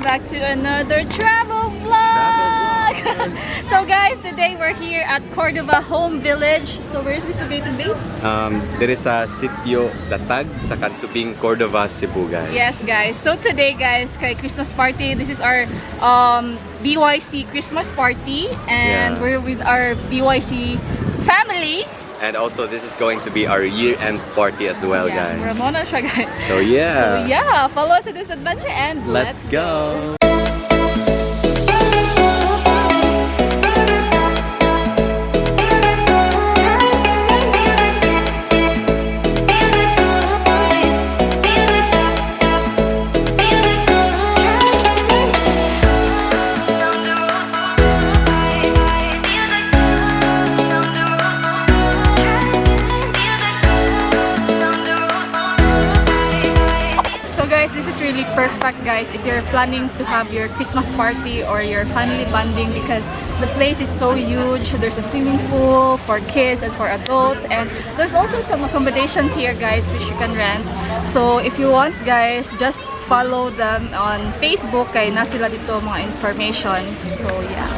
back to another travel vlog! So guys, today we're here at Cordova Home Village. So where is this located, babe? There is a Sitio, Datag, sa Cansubing, Cordova, Cebu, guys. Yes guys, so today guys, kay Christmas party, this is our BYC Christmas party. And we're with our BYC family. And also this is going to be our year-end party as well, guys. Ramona siya, guys. So yeah. Follow us in this adventure and let's go! Really perfect, guys, if you're planning to have your Christmas party or your family bonding, because the place is so huge. There's a swimming pool for kids and for adults, and there's also some accommodations here, guys, which you can rent. So if you want, guys, just follow them on Facebook, kay na sila dito mga information. So yeah.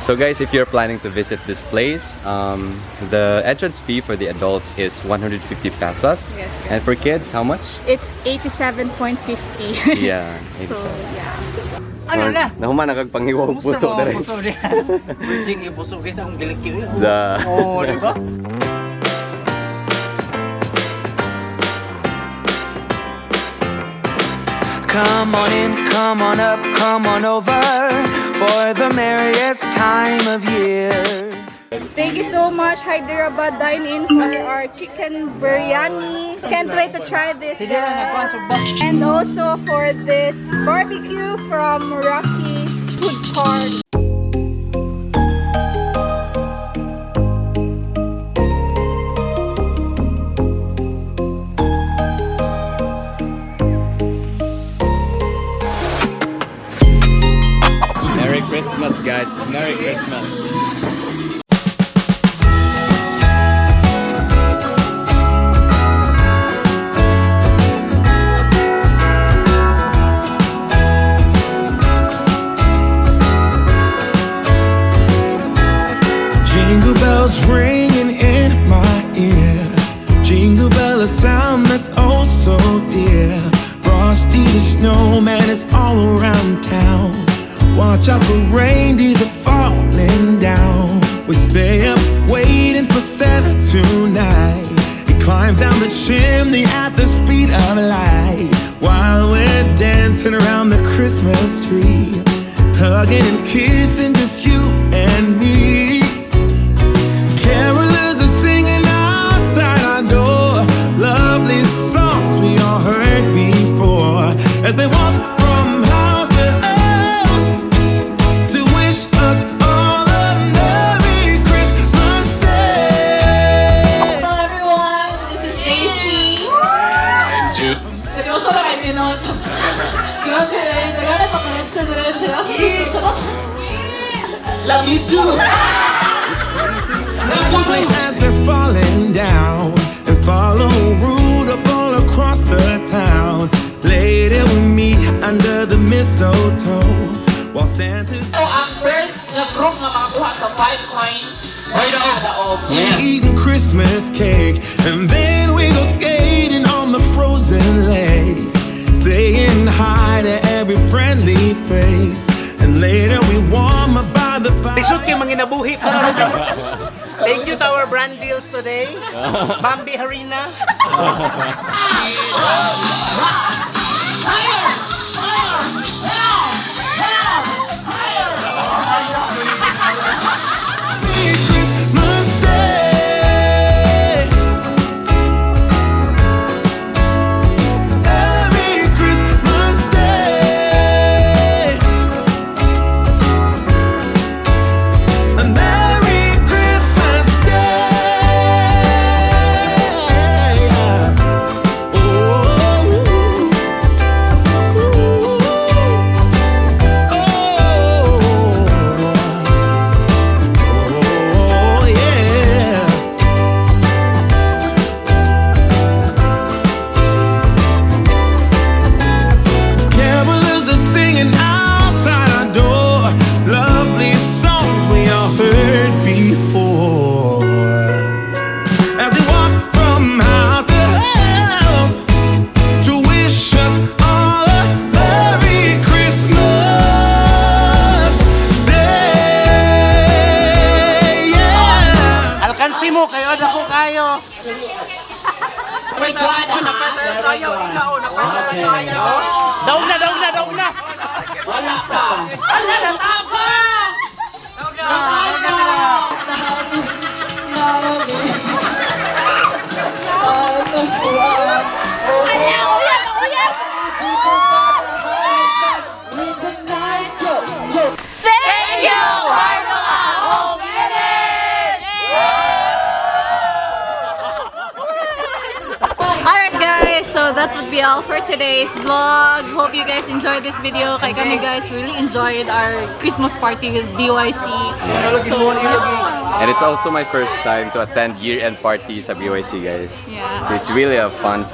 So guys, if you're planning to visit this place, the entrance fee for the adults is 150 pesos. Yes, and for kids, how much? It's 87.50. Yeah. 87. So yeah. Ano na? Nahuman nakagpangiwang puso na rin. Puso niya. Brgy, puso guys, ang giling-giling. Oh, di ba? Come on in, come on up, come on over for the merriest time of year. Thank you so much, Hyderabad Dine-In, for our chicken biryani. Can't wait to try this, guys. And also for this barbecue from Rocky Food Court. Merry Christmas, guys. Merry Christmas. Jingle bells ringing in my ear. Jingle bell, a sound that's oh so dear. Frosty the snowman is all around town. Watch out for reindeers are falling down. We stay up waiting for Santa tonight. He climbs down the chimney at the speed of light, while we're dancing around the Christmas tree, hugging and kissing just you and me. Carolers are singing outside our door, lovely songs we all heard before, as they walk from house to house to wish us all a Merry Christmas Day. Hello everyone, this is Daisy. Seryoso na kayo pinot. Grabe, naghanap ako nagsadara. Seryoso na love you too. As they're falling down, and follow Rudolph all across the town. Later we meet under the mistletoe, while Santa's Ang first na group na makakuha sa 5 coins. eating Christmas cake, and then we go skating on the frozen lake, saying hi to every friendly face, and later we warm up by the fire. Isot kayo manginabuhi para thank you to our brand deals today. Bambi Harina. Christmas Quick one, ha? Okay. Daw na! Wala pa. Thank you, Cordova Home Village! Alright guys, so that would be all for today's vlog. Hope you guys enjoyed this video. Kaya kami guys really enjoyed our Christmas party with BYC. So, And it's also my first time to attend year-end party sa BYC, guys. yeah. So it's really a fun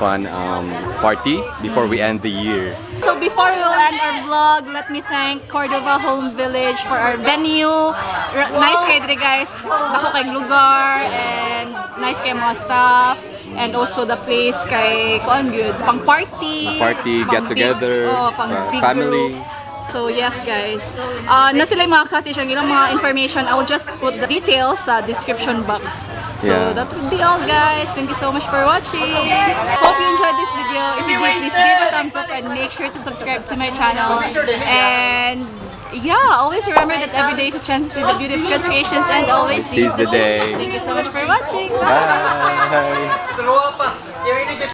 party before we end the year. So before we'll end our vlog, let me thank Cordova Home Village for our venue. Nice kayo dito guys. Ako kay lugar and nice kay mga staff. And also the place kay kuan good pang party, Get together, pang sa big family. group. So yes guys, na sila yung mga cottage, ang ilang mga information, I will just put the details sa description box. So Yeah. that would be all guys. Thank you so much for watching. Hope you enjoyed this video. If you did, please give a thumbs up and make sure to subscribe to my channel. And yeah, always remember that every day is a chance to see the beauty of God's creations and always seize the day. Thank you so much for watching. Bye. Bye!